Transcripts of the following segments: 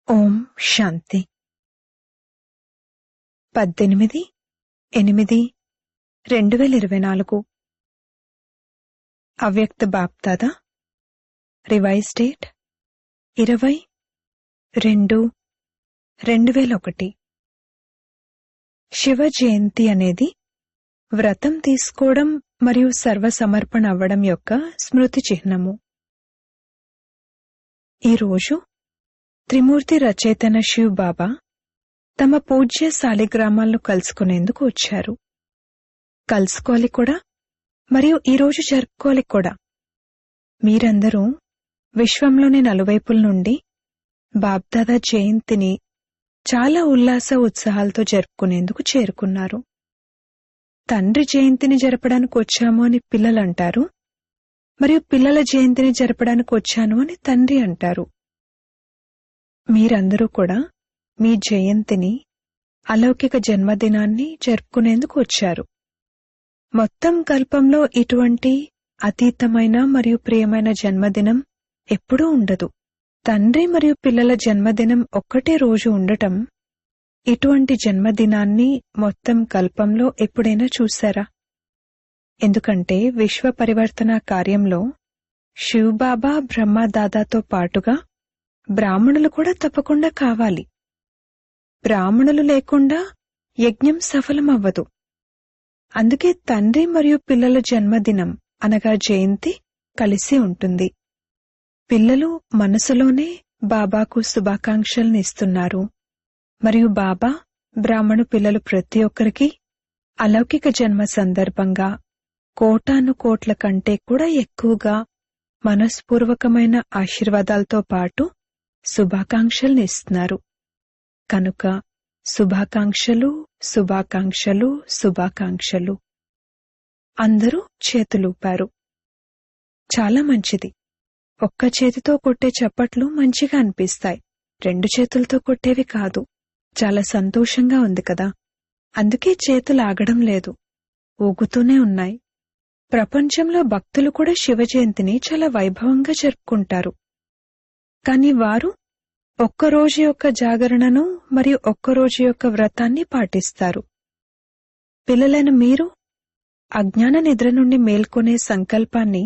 ఓం శాంతి 18/8/2024 అవ్యక్త BapDada revise date 20/2/2001. Shiva జయంతి అనేది వ్రతం తీసుకోవడం మరియు సర్వసమర్పణ అవ్వడం యొక్క స్మృతి చిహ్నము. ఈరోజు త్రిమూర్తి రచయితైన శివ్ బాబా తమ పూజ్య శాలిగ్రామాలను కలుసుకునేందుకు వచ్చారు. కలుసుకోవాలి కూడా మరియు ఈరోజు జరుపుకోవాలి కూడా. మీరందరూ విశ్వంలోని నలువైపుల నుండి బాబ్దాదా జయంతిని చాలా ఉల్లాస ఉత్సాహాలతో జరుపుకునేందుకు చేరుకున్నారు. తండ్రి జయంతిని జరపడానికి వచ్చాము అని పిల్లలంటారు, మరియు పిల్లల జయంతిని జరపడానికి వచ్చాను అని తండ్రి అంటారు. మీరందరూ కూడా మీ జయంతిని, అలౌకిక జన్మదినాన్ని జరుపుకునేందుకు వచ్చారు. మొత్తం కల్పంలో ఇటువంటి అతీతమైన మరియు ప్రియమైన జన్మదినం ఎప్పుడూ ఉండదు. తండ్రి మరియు పిల్లల జన్మదినం ఒక్కటే రోజు ఉండటం, ఇటువంటి జన్మదినాన్ని మొత్తం కల్పంలో ఎప్పుడైనా చూశారా? ఎందుకంటే విశ్వ పరివర్తన కార్యంలో శివబాబా బ్రహ్మదాదాతో పాటుగా బ్రాహ్మణులు కూడా తప్పకుండా కావాలి. బ్రాహ్మణులు లేకుండా యజ్ఞం సఫలమవ్వదు. అందుకే తండ్రి మరియు పిల్లల జన్మదినం అనగా జయంతి కలిసి ఉంటుంది. పిల్లలు మనసులోనే బాబాకు శుభాకాంక్షల్ని ఇస్తున్నారు, మరియు బాబా బ్రాహ్మణ పిల్లలు ప్రతి ఒక్కరికి అలౌకిక జన్మ సందర్భంగా కోటాను కోట్ల కంటే కూడా ఎక్కువగా మనస్పూర్వకమైన ఆశీర్వాదాలతో పాటు శుభాకాంక్షల్ని ఇస్తున్నారు. కనుక శుభాకాంక్షలు, శుభాకాంక్షలు, శుభాకాంక్షలు. అందరూ చేతులూపారు. చాలా మంచిది. ఒక్క చేతితో కొట్టే చప్పట్లు మంచిగా అనిపిస్తాయి, 2 చేతులతో కొట్టేవి కాదు. చాలా సంతోషంగా ఉంది కదా. అందుకే చేతులు ఆగడం లేదు, ఊగుతూనే ఉన్నాయి. ప్రపంచంలో భక్తులు కూడా శివ జయంతిని చాలా వైభవంగా జరుపుకుంటారు. కాని వారు ఒక్కరోజు యొక్క జాగరణను మరియు ఒక్కరోజు యొక్క వ్రతాన్ని పాటిస్తారు. పిల్లలైన మీరు అజ్ఞాన నిద్ర నుండి మేల్కొనే సంకల్పాన్ని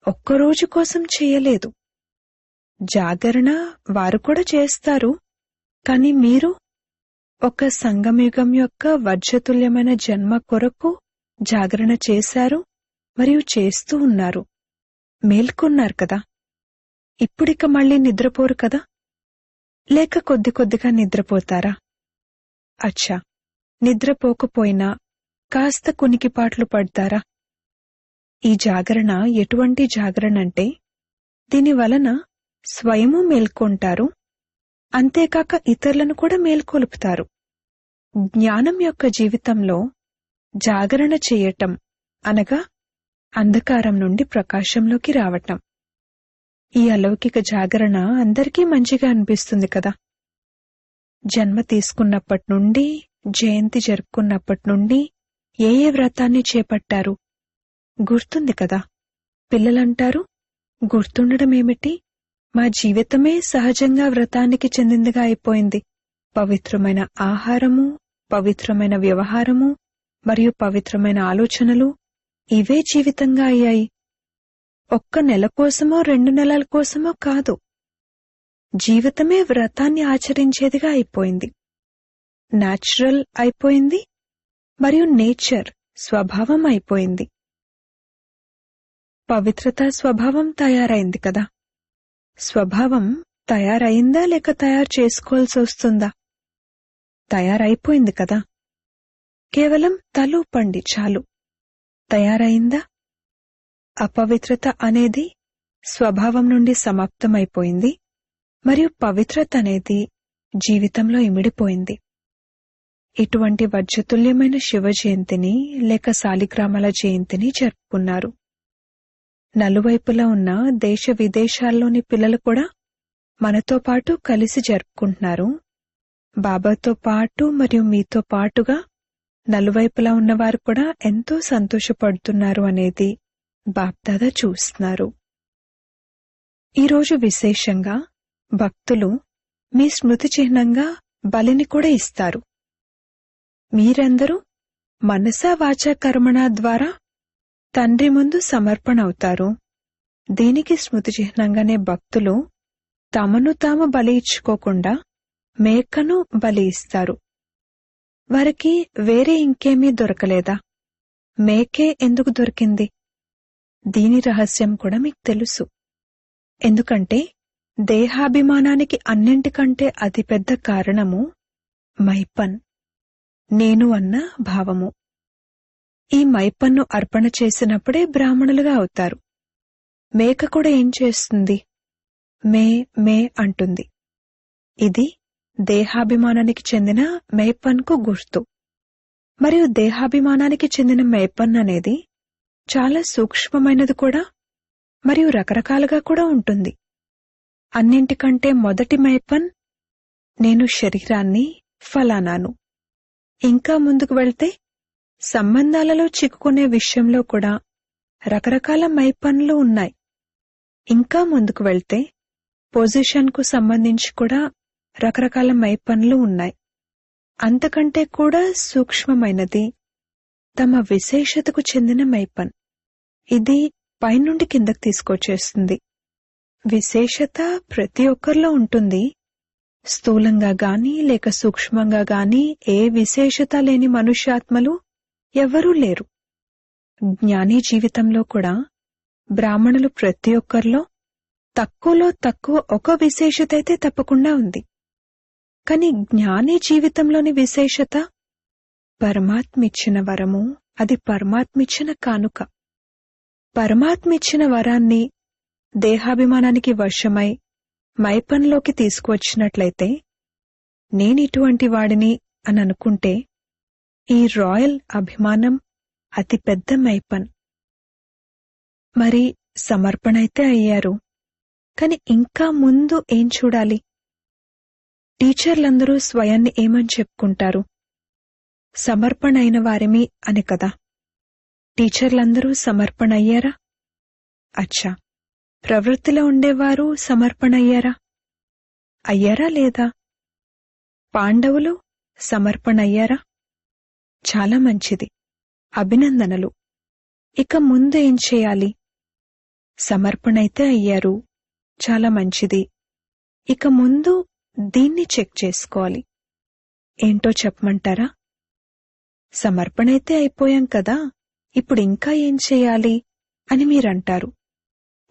ఒక్కరోజు కోసం చేయలేదు. జాగరణ వారు కూడా చేస్తారు, కాని మీరు ఒక సంగమయుగం యొక్క వజ్రతుల్యమైన జన్మ కొరకు జాగరణ చేశారు మరియు చేస్తూ ఉన్నారు. మేల్కొన్నారు కదా. ఇప్పుడిక మళ్ళీ నిద్రపోరు కదా, లేక కొద్ది కొద్దిగా నిద్రపోతారా? అచ్చా, నిద్రపోకపోయినా కాస్త కునికిపాట్లు పడతారా? ఈ జాగరణ ఎటువంటి జాగరణ అంటే, దీనివలన స్వయము మేల్కొంటారు, అంతేకాక ఇతరులను కూడా మేల్కొలుపుతారు. జ్ఞానం యొక్క జీవితంలో జాగరణ చేయటం అనగా అంధకారం నుండి ప్రకాశంలోకి రావటం. ఈ అలౌకిక జాగరణ అందరికీ మంచిగా అనిపిస్తుంది కదా. జన్మ తీసుకున్నప్పటి నుండి, జయంతి జరుపుకున్నప్పటి నుండి ఏ వ్రతాన్ని చేపట్టారు గుర్తుంది కదా. పిల్లలంటారు, గుర్తుండడం ఏమిటి, మా జీవితమే సహజంగా వ్రతానికి చెందిందిగా అయిపోయింది. పవిత్రమైన ఆహారము, పవిత్రమైన వ్యవహారము మరియు పవిత్రమైన ఆలోచనలు ఇవే జీవితంగా అయ్యాయి. ఒక్క నెల కోసమో 2 నెలల కోసమో కాదు, జీవితమే వ్రతాన్ని ఆచరించేదిగా అయిపోయింది. న్యాచురల్ అయిపోయింది మరియు నేచర్ స్వభావం అయిపోయింది. పవిత్రత స్వభావం తయారైంది కదా. స్వభావం తయారైందా లేక తయారు చేసుకోవాల్సి వస్తుందా? తయారైపోయింది కదా. కేవలం తలూపండి చాలు. తయారైందా? అపవిత్రత అనేది స్వభావం నుండి సమాప్తమైపోయింది మరియు పవిత్రత అనేది జీవితంలో ఇమిడిపోయింది. ఇటువంటి వజ్రతుల్యమైన శివ జయంతిని లేక శాలిగ్రామాల జయంతిని జరుపుకున్నారు. నలువైపులా ఉన్న దేశ విదేశాల్లోని పిల్లలు కూడా మనతో పాటు కలిసి జరుపుకుంటున్నారు. బాబాతో పాటు మరియు మీతో పాటుగా నలువైపులా ఉన్నవారు కూడా ఎంతో సంతోషపడుతున్నారు అనేది బాప్దాదా చూస్తున్నారు. ఈరోజు విశేషంగా భక్తులు మీ స్మృతి చిహ్నంగా బలిని కూడా ఇస్తారు. మీరందరూ మనసా వాచా కర్మణ ద్వారా తండ్రి ముందు సమర్పణ అవుతారు. దీనికి స్మృతి చిహ్నంగానే భక్తులు తమను తాము బలి ఇచ్చుకోకుండా మేకను బలి ఇస్తారు. వారికి వేరే ఇంకేమీ దొరకలేదా? మేకే ఎందుకు దొరికింది? దీని రహస్యం కూడా మీకు తెలుసు. ఎందుకంటే దేహాభిమానానికి అన్నింటికంటే అతిపెద్ద కారణము మైపన్, నేను అన్న భావము. ఈ మైపన్ను అర్పణ చేసినప్పుడే బ్రాహ్మణులుగా అవుతారు. మేక కూడా ఏం చేస్తుంది? మే మే అంటుంది. ఇది దేహాభిమానానికి చెందిన మైపన్కు గుర్తు. మరియు దేహాభిమానానికి చెందిన మైపన్ అనేది చాలా సూక్ష్మమైనది కూడా మరియు రకరకాలుగా కూడా ఉంటుంది. అన్నింటికంటే మొదటి మైపన్ నేను శరీరాన్ని ఫలానాను. ఇంకా ముందుకు వెళ్తే సంబంధాలలో చిక్కుకునే విషయంలో కూడా రకరకాల మైపన్లు ఉన్నాయి. ఇంకా ముందుకు వెళ్తే పొజిషన్కు సంబంధించి కూడా రకరకాల మైపన్లు ఉన్నాయి. అంతకంటే కూడా సూక్ష్మమైనది తమ విశేషతకు చెందిన మైపన్. ఇది పైనుండి కిందకు తీసుకొచ్చేస్తుంది. విశేషత ప్రతి ఒక్కరిలో ఉంటుంది. స్థూలంగా గాని లేక సూక్ష్మంగా గాని ఏ విశేషత లేని మనుష్యాత్మలు ఎవరూ లేరు. జ్ఞాని జీవితంలో కూడా బ్రాహ్మణులు ప్రతి ఒక్కరిలో తక్కువలో తక్కువ ఒక విశేషత అయితే తప్పకుండా ఉంది. కాని జ్ఞాని జీవితంలోని విశేషత పరమాత్మిచ్చిన వరము, అది పరమాత్మిచ్చిన కానుక. పరమాత్మిచ్చిన వరాన్ని దేహాభిమానానికి వశమై మైపన్లోకి తీసుకువచ్చినట్లయితే నేనిటువంటి వాడిని అని అనుకుంటే ఈ రాయల్ అభిమానం అతిపెద్ద మైపన్. మరి సమర్పణైతే అయ్యారు. కాని ఇంకా ముందు ఏం చూడాలి? టీచర్లందరూ స్వయాన్ని ఏమని చెప్పుకుంటారు? సమర్పణ అయిన వారిమి అని కదా. టీచర్లందరూ సమర్పణ అయ్యారా? అచ్చా, ప్రవృత్తిలో ఉండేవారు సమర్పణ అయ్యారా? అయ్యారా లేదా? పాండవులు సమర్పణ అయ్యారా? చాలా మంచిది, అభినందనలు. ఇక ముందు ఏం చేయాలి? సమర్పణైతే అయ్యారు, చాలా మంచిది. ఇక ముందు దీన్ని చెక్ చేసుకోవాలి. ఏంటో చెప్పమంటారా? సమర్పణైతే అయిపోయాం కదా, ఇప్పుడు ఇంకా ఏం చేయాలి అని మీరంటారు.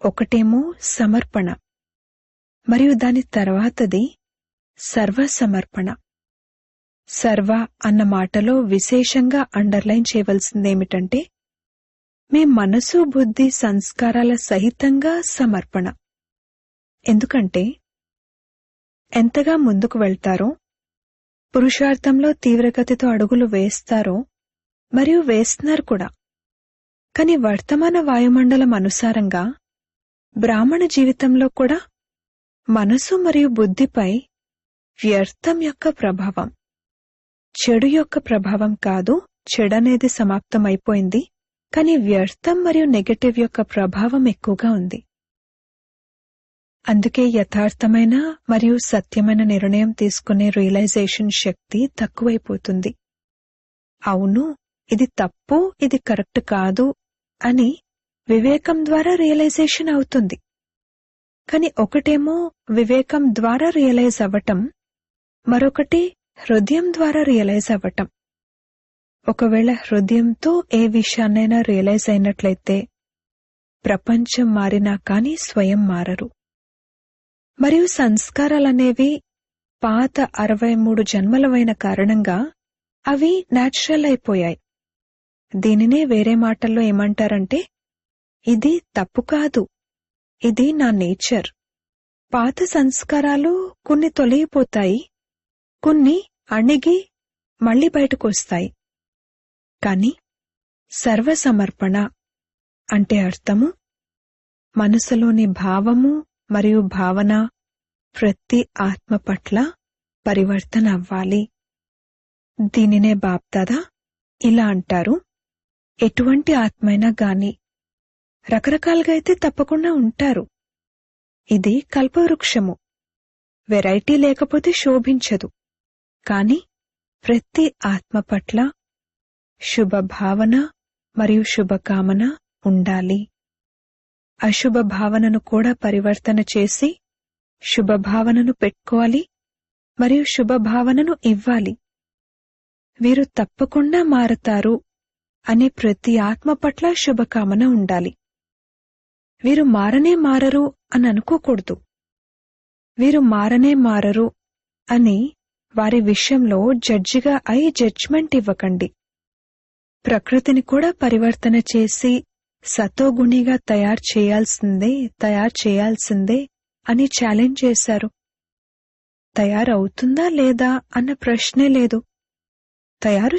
ఒకటేమో సమర్పణ, మరియు దాని తర్వాతది సర్వసమర్పణ. సర్వ అన్న మాటలో విశేషంగా అండర్లైన్ చేయవలసిందేమిటంటే మీ మనసు, బుద్ధి, సంస్కారాల సహితంగా సమర్పణ. ఎందుకంటే ఎంతగా ముందుకు వెళ్తారో, పురుషార్థంలో తీవ్రగతితో అడుగులు వేస్తారో మరియు వేస్తున్నారు కూడా. కాని వర్తమాన వాయుమండలం అనుసారంగా బ్రాహ్మణ జీవితంలో కూడా మనసు మరియు బుద్ధిపై వ్యర్థం యొక్క ప్రభావం, చెడు యొక్క ప్రభావం కాదు. చెడనేది సమాప్తమైపోయింది. కాని వ్యర్థం మరియు నెగటివ్ యొక్క ప్రభావం ఎక్కువగా ఉంది. అందుకే యథార్థమైన మరియు సత్యమైన నిర్ణయం తీసుకునే రియలైజేషన్ శక్తి తక్కువైపోతుంది. అవును, ఇది తప్పు, ఇది కరెక్ట్ కాదు అని వివేకం ద్వారా రియలైజేషన్ అవుతుంది. కాని ఒకటేమో వివేకం ద్వారా రియలైజ్ అవ్వటం, మరొకటి హృదయం ద్వారా రియలైజ్ అవ్వటం. ఒకవేళ హృదయంతో ఏ విషయాన్నైనా రియలైజ్ అయినట్లయితే ప్రపంచం మారినా కాని స్వయం మారరు. మరియు సంస్కారాలనేవి పాత 63 జన్మలవైన కారణంగా అవి న్యాచురల్ అయిపోయాయి. దీనినే వేరే మాటల్లో ఏమంటారంటే ఇది తప్పు కాదు, ఇది నా నేచర్. పాత సంస్కారాలు కొన్ని తొలగిపోతాయి, కొన్ని అణిగి మళ్లీ బయటకొస్తాయి. కాని సర్వసమర్పణ అంటే అర్థము మనసులోని భావము మరియు భావన ప్రతి ఆత్మ పట్ల పరివర్తన అవ్వాలి. దీనినే బాప్దాదా ఇలా అంటారు, ఎటువంటి ఆత్మైనా గాని రకరకాలుగా అయితే తప్పకుండా ఉంటారు. ఇది కల్పవృక్షము. వెరైటీ లేకపోతే శోభించదు. కాని ప్రతి ఆత్మ పట్ల శుభభావన మరియు శుభకామన ఉండాలి. అశుభ భావనను కూడా పరివర్తన చేసి శుభభావనను పెట్టుకోవాలి మరియు శుభభావనను ఇవ్వాలి. వీరు తప్పకుండా మారతారు అనే ప్రతి ఆత్మ పట్ల శుభకామన ఉండాలి. వీరు మారనే మారరు అని అనుకోకూడదు. వీరు మారనే మారరు అని వారి విషయంలో జడ్జిగా అయి జడ్జ్మెంట్ ఇవ్వకండి. ప్రకృతిని కూడా పరివర్తన చేసి సతోగుణిగా తయారు చేయాల్సిందే అని ఛాలెంజ్ చేశారు. తయారవుతుందా లేదా అన్న ప్రశ్నే లేదు. తయారు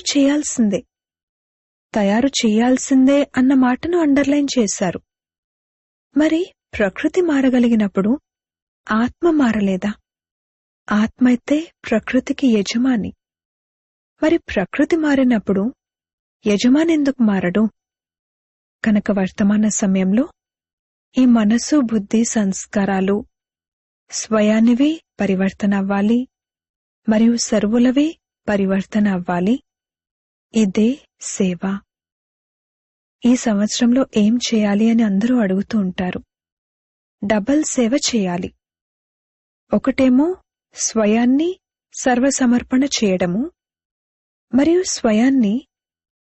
చేయాల్సిందే అన్న మాటను అండర్లైన్ చేశారు. మరి ప్రకృతి మారగలిగినప్పుడు ఆత్మ మారలేదా? ఆత్మ అయితే ప్రకృతికి యజమాని. మరి ప్రకృతి మారినప్పుడు యజమాని ఎందుకు మారడు? కనుక వర్తమాన సమయంలో ఈ మనసు, బుద్ధి, సంస్కారాలు స్వయానివే పరివర్తన అవ్వాలి మరియు సర్వులవే పరివర్తన అవ్వాలి. ఇదే సేవ. ఈ సంవత్సరంలో ఏం చేయాలి అని అందరూ అడుగుతూ ఉంటారు. డబల్ సేవ చేయాలి. ఒకటేమో స్వయాన్ని సర్వసమర్పణ చేయడము, మరియు స్వయాన్ని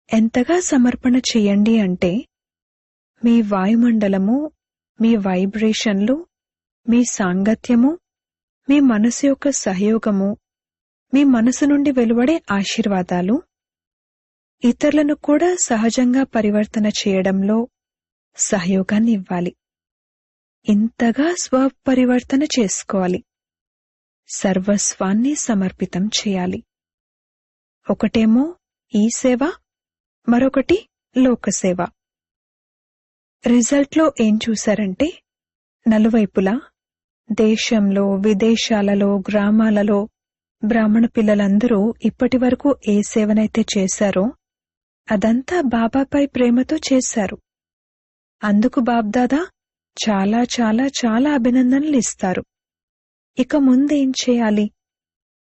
ఎంతగా సమర్పణ చేయండి అంటే మీ వాయుమండలము, మీ వైబ్రేషన్లు, మీ సాంగత్యము, మీ మనసు యొక్క సహయోగము, మీ మనసు నుండి వెలువడే ఆశీర్వాదాలు ఇతరులను కూడా సహజంగా పరివర్తన చేయడంలో సహయోగాన్ని ఇవ్వాలి. ఇంతగా స్వపరివర్తన చేసుకోవాలి. సర్వస్వాన్ని సమర్పితం చేయాలి. ఒకటేమో ఈ సేవ, మరొకటి లోకసేవ. రిజల్ట్లో ఏం చూశారంటే నలువైపులా దేశంలో, విదేశాలలో, గ్రామాలలో బ్రాహ్మణ పిల్లలందరూ ఇప్పటివరకు ఏ సేవనైతే చేశారో అదంతా బాబాపై ప్రేమతో చేశారు. అందుకు బాబ్దాదా చాలా చాలా చాలా అభినందనలు ఇస్తారు. ఇక ముందేం చేయాలి?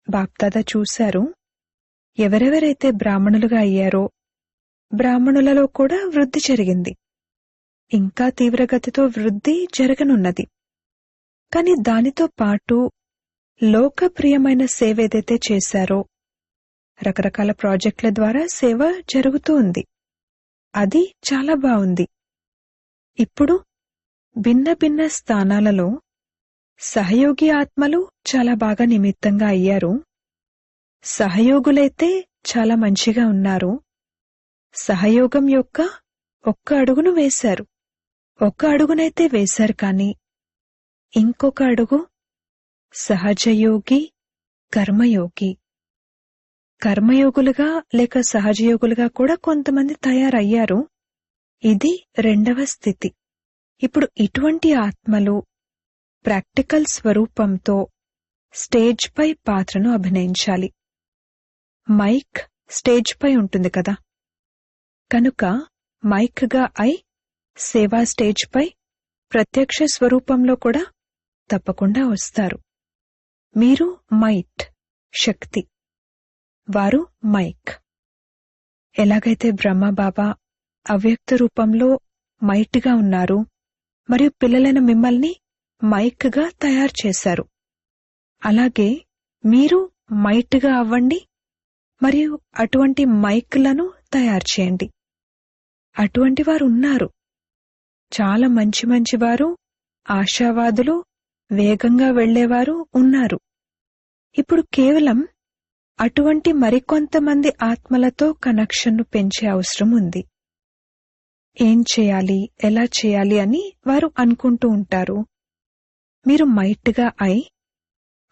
బాబ్దాదా చూశారు, ఎవరెవరైతే బ్రాహ్మణులుగా అయ్యారో బ్రాహ్మణులలో కూడా వృద్ధి జరిగింది. ఇంకా తీవ్రగతితో వృద్ధి జరగనున్నది. కాని దానితో పాటు లోకప్రియమైన సేవ ఏదైతే చేశారో, రకరకాల ప్రాజెక్టుల ద్వారా సేవ జరుగుతూ ఉంది. అది చాలా బావుంది. ఇప్పుడు భిన్న భిన్న స్థానాలలో సహయోగి ఆత్మలు చాలా బాగా నిమిత్తంగా అయ్యారు. సహయోగులైతే చాలా మంచిగా ఉన్నారు. సహయోగం యొక్క ఒక్క అడుగును వేశారు. ఒక్క అడుగునైతే వేశారు, కాని ఇంకొక అడుగు సహజయోగి, కర్మయోగి. కర్మయోగులుగా లేక సహజయోగులుగా కూడా కొంతమంది తయారయ్యారు. ఇది రెండవ స్థితి. ఇప్పుడు ఇటువంటి ఆత్మలు ప్రాక్టికల్ స్వరూపంతో స్టేజ్ పై పాత్రను అభినయించాలి. మైక్ స్టేజ్ పై ఉంటుంది కదా, కనుక మైక్ గా అయి సేవా స్టేజ్ పై ప్రత్యక్ష స్వరూపంలో కూడా తప్పకుండా వస్తారు. మీరు మైట్, శక్తి, వారు మైక్. ఎలాగైతే బ్రహ్మబాబా అవ్యక్త రూపంలో మైట్గా ఉన్నారు మరియు పిల్లలైన మిమ్మల్ని మైక్గా తయారు చేశారు, అలాగే మీరు మైట్గా అవ్వండి మరియు అటువంటి మైక్లను తయారు చేయండి. అటువంటి వారు ఉన్నారు. చాలా మంచి మంచివారు, ఆశావాదులు, వేగంగా వెళ్లేవారు ఉన్నారు. ఇప్పుడు కేవలం అటువంటి మరికొంతమంది ఆత్మలతో కనెక్షన్ను పెంచే అవసరం ఉంది. ఏం చేయాలి, ఎలా చేయాలి అని వారు అనుకుంటూ ఉంటారు. మీరు మైట్గా అయి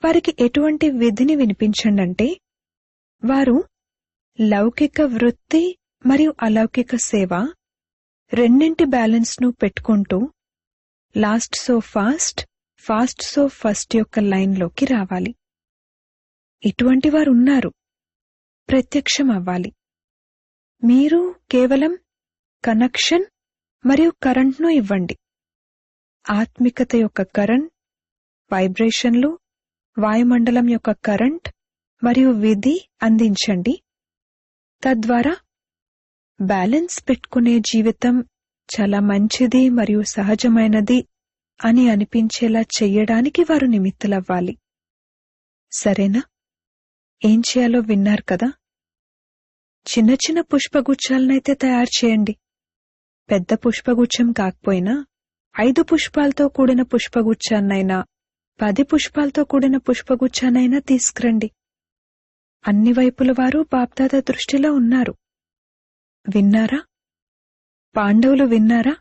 వారికి ఎటువంటి విధిని వినిపించండంటే వారు లౌకిక వృత్తి మరియు అలౌకిక సేవ రెండింటి బ్యాలెన్స్ను పెట్టుకుంటూ last so fast, fast so first యొక్క లైన్లోకి రావాలి. ఇటువంటి వారు ఉన్నారు. ప్రత్యక్షం అవ్వాలి. మీరు కేవలం కనెక్షన్ మరియు కరెంట్ను ఇవ్వండి. ఆత్మికత యొక్క కరెంట్, వైబ్రేషన్లు, వాయుమండలం యొక్క కరెంట్ మరియు విధి అందించండి. తద్వారా బ్యాలెన్స్ పెట్టుకునే జీవితం చాలా మంచిది మరియు సహజమైనది అని అనిపించేలా చెయ్యడానికి వారు నిమిత్తులవ్వాలి. సరేనా? ఏం చేయాలో విన్నారు కదా. చిన్న చిన్న పుష్పగుచ్చాలనైతే తయారు చేయండి. పెద్ద పుష్పగుచ్చం కాకపోయినా 5 పుష్పాలతో కూడిన పుష్పగుచ్చాన్నైనా 10 పుష్పాలతో కూడిన పుష్పగుచ్చానైనా తీసుకురండి. అన్ని వైపుల వారు బాప్దాదా దృష్టిలో ఉన్నారు. విన్నారా? పాండవులు విన్నారా?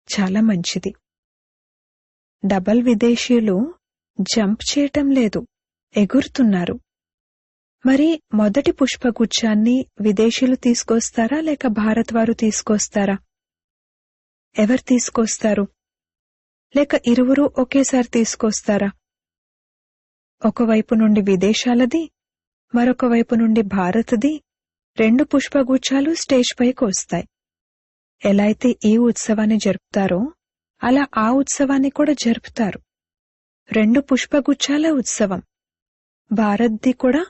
చాలా మంచిది. డబల్ విదేశీయులు జంప్ చేయటం లేదు, ఎగురుతున్నారు. మరి మొదటి పుష్పగుచ్చాన్ని విదేశీయులు తీసుకొస్తారా లేక భారత్ వారు తీసుకొస్తారా? ఎవరు తీసుకొస్తారు? లేక ఇరువురు ఒకేసారి తీసుకొస్తారా? ఒకవైపు నుండి విదేశాలది, మరొక వైపు నుండి భారత్ది 2 పుష్పగుచ్చాలు స్టేజ్ పైకి వస్తాయి. ఎలా అయితే ఈ ఉత్సవాన్ని జరుపుతారో అలా ఆ ఉత్సవాన్ని కూడా జరుపుతారు. 2 పుష్పగుచ్చాల ఉత్సవం, భారత్ది కూడా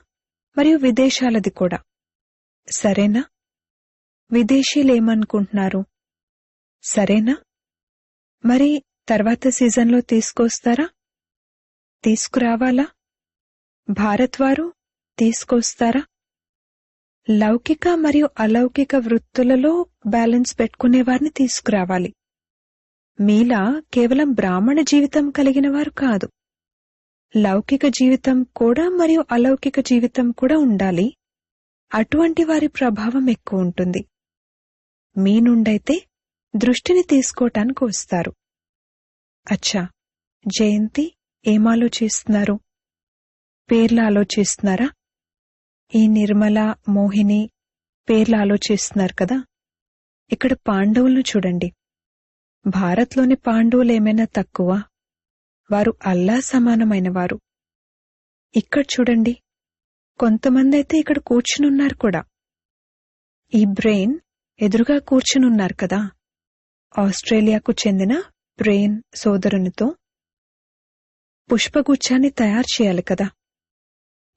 మరియు విదేశాలది కూడా. సరేనా? విదేశీయులేమనుకుంటున్నారు? సరేనా? మరి తర్వాత సీజన్లో తీసుకొస్తారా? తీసుకురావాలా? భారత్ వారు తీసుకొస్తారా? లౌకిక మరియు అలౌకిక వృత్తులలో బ్యాలెన్స్ పెట్టుకునేవారిని తీసుకురావాలి. మీలా కేవలం బ్రాహ్మణ జీవితం కలిగిన వారు కాదు. లౌకిక జీవితం కూడా మరియు అలౌకిక జీవితం కూడా ఉండాలి. అటువంటి వారి ప్రభావం ఎక్కువ ఉంటుంది. మీ నుండైతే దృష్టిని తీసుకోటానికి వస్తారు. అచ్చా, జయంతి ఏమాలోచిస్తున్నారు? పేర్లు ఆలోచిస్తున్నారా? ఈ నిర్మల, మోహిని పేర్లు ఆలోచిస్తున్నారు కదా. ఇక్కడ పాండవులను చూడండి. భారత్లోని పాండవులేమైనా తక్కువ? వారు అల్లా సమానమైన వారు. ఇక్కడ చూడండి, కొంతమంది అయితే ఇక్కడ కూర్చునున్నారు కూడా. ఈ బ్రెయిన్ ఎదురుగా కూర్చునున్నారు కదా. ఆస్ట్రేలియాకు చెందిన బ్రెయిన్ సోదరునితో పుష్పగుచ్చాన్ని తయారు చేయాలి కదా.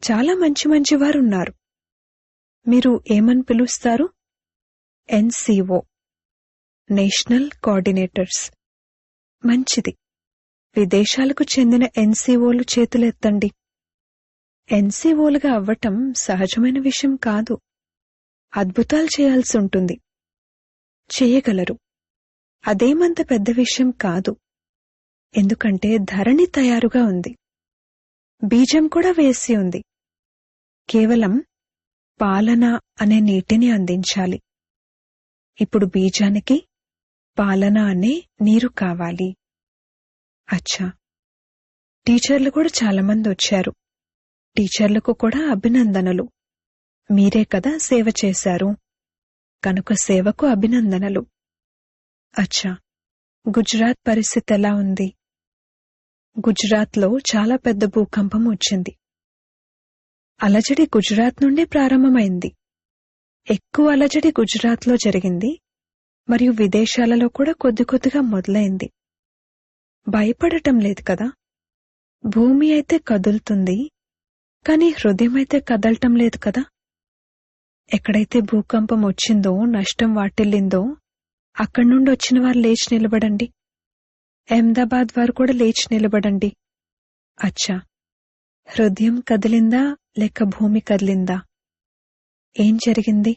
చాలా మంచి మంచి వారున్నారు. మీరు ఏమని పిలుస్తారు? NCO, national coordinators. మంచిది. విదేశాలకు చెందిన NCOలు చేతులెత్తండి. NCOలుగా అవ్వటం సహజమైన విషయం కాదు. అద్భుతాలు చేయాల్సి ఉంటుంది. చేయగలరు. అదేమంత పెద్ద విషయం కాదు. ఎందుకంటే ధరణి తయారుగా ఉంది. బీజం కూడా వేసి ఉంది. కేవలం పాలన అనే నీటిని అందించాలి. ఇప్పుడు బీజానికి పాలన అనే నీరు కావాలి. అచ్చా, టీచర్లు కూడా చాలామంది వచ్చారు. టీచర్లకు కూడా అభినందనలు. మీరే కదా సేవ చేశారు, కనుక సేవకు అభినందనలు. అచ్చా, గుజరాత్ పరిస్థితి ఎలా ఉంది? గుజరాత్లో చాలా పెద్ద భూకంపం వచ్చింది. అలజడి గుజరాత్ నుండే ప్రారంభమైంది. ఎక్కువ అలజడి గుజరాత్లో జరిగింది మరియు విదేశాలలో కూడా కొద్ది కొద్దిగా మొదలైంది. భయపడటం లేదు కదా. భూమి అయితే కదులుతుంది, కానీ హృదయమైతే కదలటం లేదు కదా. ఎక్కడైతే భూకంపం వచ్చిందో, నష్టం వాటిల్లిందో, అక్కడి నుండి వచ్చిన వారు లేచి నిలబడండి. అహ్మదాబాద్ వారు కూడా లేచి నిలబడండి. అచ్చా, హృదయం కదిలిందా లేక భూమి కదిలిందా? ఏం జరిగింది?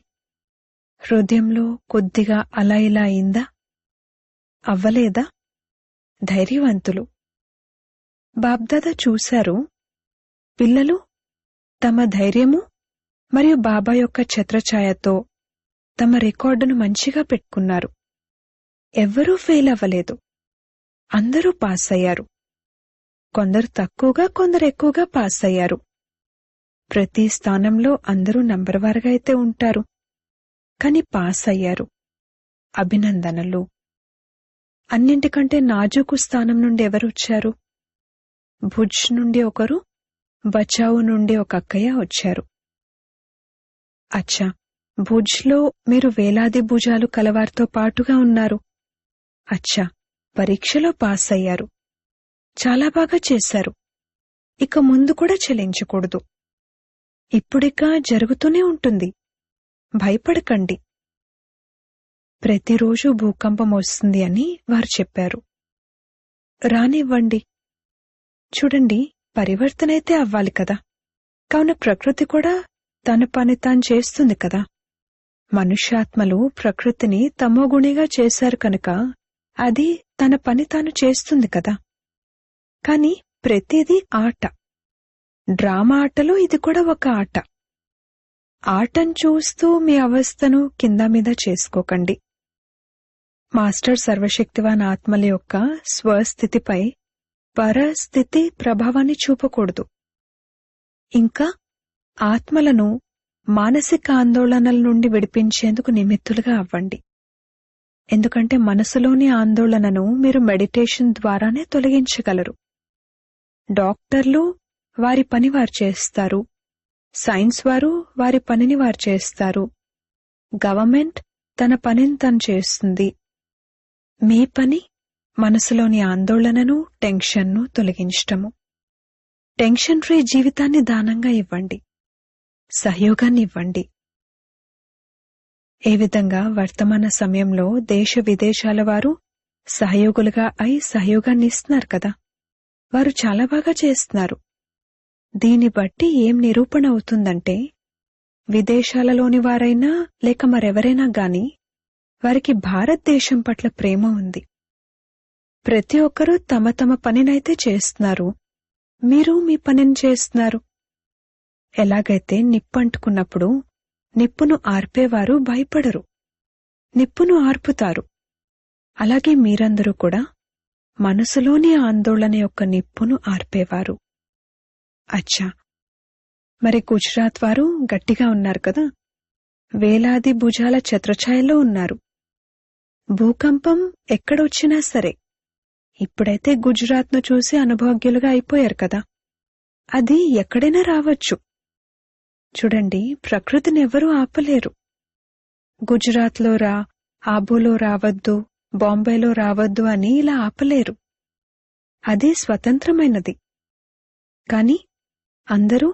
హృదయంలో కొద్దిగా అలా ఇలా అయిందా? అవ్వలేదా? ధైర్యవంతులు. బాబ్దాదా చూశారు, పిల్లలు తమ ధైర్యము మరియు బాబా యొక్క ఛత్రఛాయతో తమ రికార్డును మంచిగా పెట్టుకున్నారు. ఎవ్వరూ ఫెయిల్ అవ్వలేదు. అందరూ పాస్ అయ్యారు. కొందరు తక్కువగా, కొందరు ఎక్కువగా పాస్ అయ్యారు. ప్రతి స్థానంలో అందరూ నంబర్ వారుగా అయితే ఉంటారు, కాని పాస్ అయ్యారు. అభినందనలు. అన్నింటికంటే నాజూకు స్థానం నుండి ఎవరొచ్చారు? భుజ్ నుండి ఒకరు, బచావు నుండి ఒక అక్కయ్య వచ్చారు. అచ్చా, భుజ్లో మీరు వేలాది భుజాలు కలవారితో పాటుగా ఉన్నారు. అచ్చా, పరీక్షలో పాస్ అయ్యారు. చాలా బాగా చేశారు. ఇక ముందు కూడా చెలించకూడదు. ఇప్పుడిక జరుగుతూనే ఉంటుంది. భయపడకండి. ప్రతిరోజు భూకంపం వస్తుంది అని వారు చెప్పారు. రానివ్వండి. చూడండి, పరివర్తనైతే అవ్వాలి కదా. కావున ప్రకృతి కూడా తన పని తాను చేస్తుంది కదా. మనుష్యాత్మలు ప్రకృతిని తమోగుణిగా చేశారు కనుక అది తన పని తాను చేస్తుంది కదా. కాని ప్రతిదీ ఆట. డ్రామా ఆటలో ఇది కూడా ఒక ఆట. ఆటను చూస్తూ మీ అవస్థను కింద మీద చేసుకోకండి. మాస్టర్ సర్వశక్తివాన్ ఆత్మల యొక్క స్వస్థితిపై పరస్థితి ప్రభావాన్ని చూపకూడదు. ఇంకా ఆత్మలను మానసిక ఆందోళనల నుండి విడిపించేందుకు నిమిత్తులుగా అవ్వండి. ఎందుకంటే మనసులోని ఆందోళనను మీరు మెడిటేషన్ ద్వారానే తొలగించగలరు. డాక్టర్లు వారి పని వారు చేస్తారు. సైన్స్ వారు వారి పనిని వారు చేస్తారు. గవర్నమెంట్ తన పనిని తను చేస్తుంది. మీ పని మనసులోని ఆందోళనను, టెన్షన్ను తొలగించటము. టెన్షన్ ఫ్రీ జీవితాన్ని దానంగా ఇవ్వండి. సహయోగాన్ని ఇవ్వండి. ఏ విధంగా వర్తమాన సమయంలో దేశ విదేశాల వారు సహయోగులుగా అయి సహయోగాన్ని ఇస్తున్నారు కదా. వారు చాలా బాగా చేస్తున్నారు. దీన్ని బట్టి ఏం నిరూపణ అవుతుందంటే విదేశాలలోని వారైనా లేక మరెవరైనా గాని వారికి భారతదేశం పట్ల ప్రేమ ఉంది. ప్రతి ఒక్కరూ తమ తమ పనినైతే చేస్తున్నారు. మీరు మీ పనిని చేస్తున్నారు. ఎలాగైతే నిప్పంటుకున్నప్పుడు నిప్పును ఆర్పేవారు భయపడరు, నిప్పును ఆర్పుతారు. అలాగే మీరందరూ కూడా మనసులోని ఆందోళన యొక్క నిప్పును ఆర్పేవారు. అచ్చా, మరి గుజరాత్ వారు గట్టిగా ఉన్నారు కదా. వేలాది భుజాల ఛత్రఛాయలో ఉన్నారు. భూకంపం ఎక్కడొచ్చినా సరే ఇప్పుడైతే గుజరాత్ను చూసి అనుభవజ్ఞులుగా అయిపోయారు కదా. అది ఎక్కడైనా రావచ్చు. చూడండి, ప్రకృతిని ఎవరూ ఆపలేరు. గుజరాత్లో రా, ఆబోలో రావద్దు, బాంబేలో రావద్దు అని ఇలా ఆపలేరు. అది స్వతంత్రమైనది. కాని అందరూ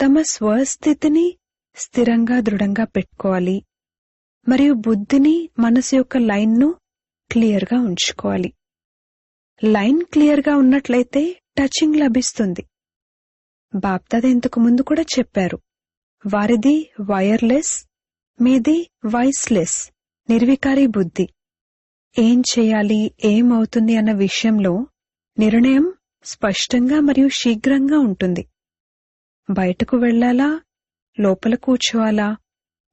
తమ స్వస్థితిని స్థిరంగా దృఢంగా పెట్టుకోవాలి. మరియు బుద్ధిని, మనసు యొక్క లైన్ను క్లియర్గా ఉంచుకోవాలి. లైన్ క్లియర్గా ఉన్నట్లయితే టచింగ్ లభిస్తుంది. బాప్దాదా ఇంతకు ముందు కూడా చెప్పారు, వారిది వైర్లెస్, మీది వాయిస్లెస్, నిర్వికారి బుద్ధి. ఏం చేయాలి, ఏమవుతుంది అన్న విషయంలో నిర్ణయం స్పష్టంగా మరియు శీఘ్రంగా ఉంటుంది. బయటకు వెళ్లాలా, లోపల కూర్చోవాలా,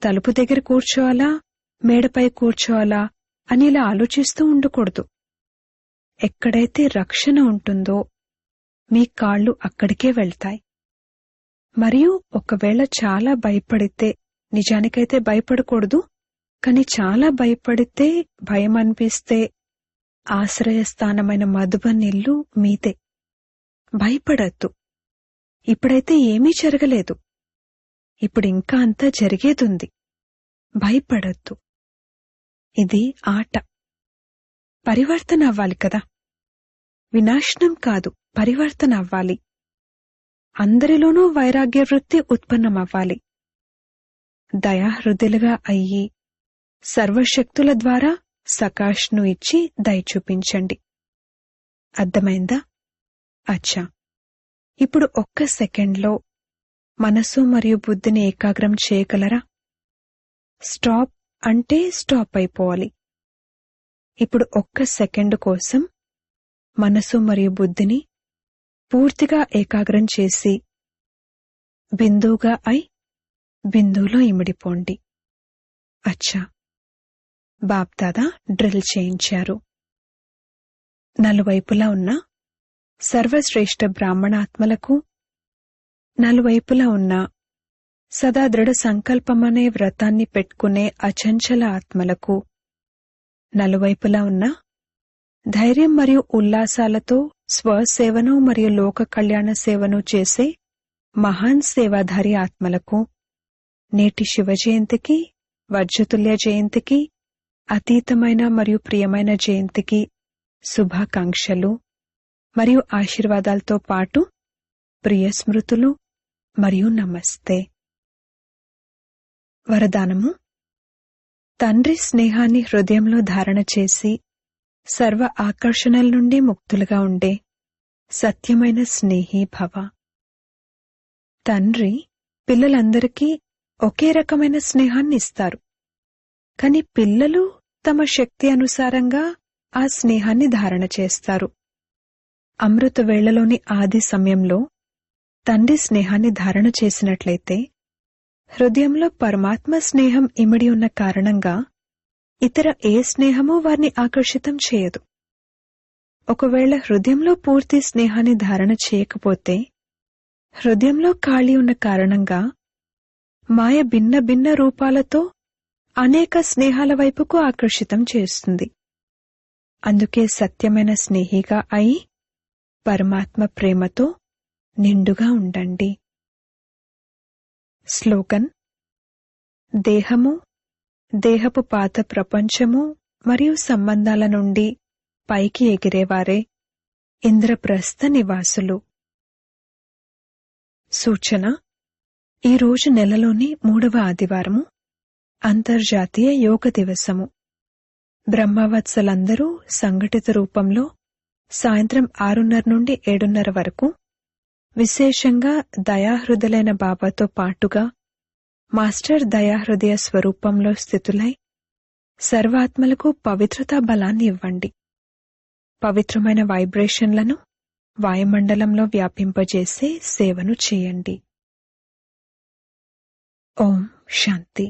తలుపు దగ్గర కూర్చోవాలా, మేడపై కూర్చోవాలా అని ఇలా ఆలోచిస్తూ ఉండకూడదు. ఎక్కడైతే రక్షణ ఉంటుందో మీ కాళ్ళు అక్కడికే వెళ్తాయి. మరియు ఒకవేళ చాలా భయపడితే, నిజానికైతే భయపడకూడదు, కాని చాలా భయపడితే, భయం అనిపిస్తే ఆశ్రయస్థానమైన మధుబన్ ఇల్లు మీదే. భయపడద్దు. ఇప్పుడైతే ఏమీ జరగలేదు. ఇప్పుడు ఇంకా అంతా జరిగేదుంది. భయపడద్దు. ఇది ఆట. పరివర్తన అవ్వాలి కదా. వినాశనం కాదు, పరివర్తన అవ్వాలి. అందరిలోనూ వైరాగ్య వృత్తి ఉత్పన్నమవ్వాలి. దయాహృదయులుగా అయ్యి సర్వశక్తుల ద్వారా సకాష్ను ఇచ్చి దయ చూపించండి. అర్థమైందా? అచ్చా, ఇప్పుడు ఒక్క సెకండ్లో మనసు మరియు బుద్ధిని ఏకాగ్రం చేయగలరా? స్టాప్ అంటే స్టాప్ అయిపోవాలి. ఇప్పుడు ఒక్క సెకండు కోసం మనసు మరియు బుద్ధిని పూర్తిగా ఏకాగ్రం చేసి బిందువుగా అయి బిందువులో ఇమిడిపోండి. అచ్చా, బాప్దాదా డ్రిల్ చేయించారు. నలువైపులా ఉన్న సర్వశ్రేష్ఠ బ్రాహ్మణాత్మలకు, నలువైపులా ఉన్న సదా దృఢ సంకల్పమనే వ్రతాన్ని పెట్టుకునే అచంచల ఆత్మలకు, నలువైపులా ఉన్న ధైర్యం మరియు ఉల్లాసాలతో స్వసేవను మరియు లోక కళ్యాణ సేవను చేసే మహాన్ సేవాధారి ఆత్మలకు, నేటి శివ జయంతికి, వజ్రతుల్య జయంతికి, అతీతమైన మరియు ప్రియమైన జయంతికి శుభాకాంక్షలు మరియు ఆశీర్వాదాలతో పాటు ప్రియ స్మృతులు మరియు నమస్తే. వరదానము: తండ్రి స్నేహాన్ని హృదయంలో ధారణ చేసి సర్వ ఆకర్షణల నుండి ముక్తులుగా ఉండే సత్యమైన స్నేహి భవ. తండ్రి పిల్లలందరికీ ఒకే రకమైన స్నేహాన్ని ఇస్తారు, కాని పిల్లలు తమ శక్తి అనుసారంగా ఆ స్నేహాన్ని ధారణ చేస్తారు. అమృత వేళలోని ఆది సమయంలో తండ్రి స్నేహాన్ని ధారణ చేసినట్లయితే హృదయంలో పరమాత్మ స్నేహం ఇమిడి ఉన్న కారణంగా ఇతర ఏ స్నేహమూ వారిని ఆకర్షితం చేయదు. ఒకవేళ హృదయంలో పూర్తి స్నేహాన్ని ధారణ చేయకపోతే హృదయంలో ఖాళీ ఉన్న కారణంగా మాయ భిన్న భిన్న రూపాలతో అనేక స్నేహాల వైపుకు ఆకర్షితం చేస్తుంది. అందుకే సత్యమైన స్నేహిగా అయి పరమాత్మ ప్రేమతో నిండుగా ఉండండి. స్లోగన్: దేహము, దేహపు పాత ప్రపంచము మరియు సంబంధాల నుండి పైకి ఎగిరేవారే ఇంద్రప్రస్థ నివాసులు. సూచన: ఈరోజు నెలలోని 3వ ఆదివారము అంతర్జాతీయ యోగ దివసము. బ్రహ్మవత్సలందరూ సంఘటిత రూపంలో సాయంత్రం 6:30 నుండి 7:30 వరకు విశేషంగా దయాహృదయులైన బాబాతో పాటుగా మాస్టర్ దయాహృదయ స్వరూపంలో స్థితులై సర్వాత్మలకు పవిత్రతా బలాన్ని ఇవ్వండి. పవిత్రమైన వైబ్రేషన్లను వాయుమండలంలో వ్యాపింపజేసే సేవను చేయండి. ఓం శాంతి.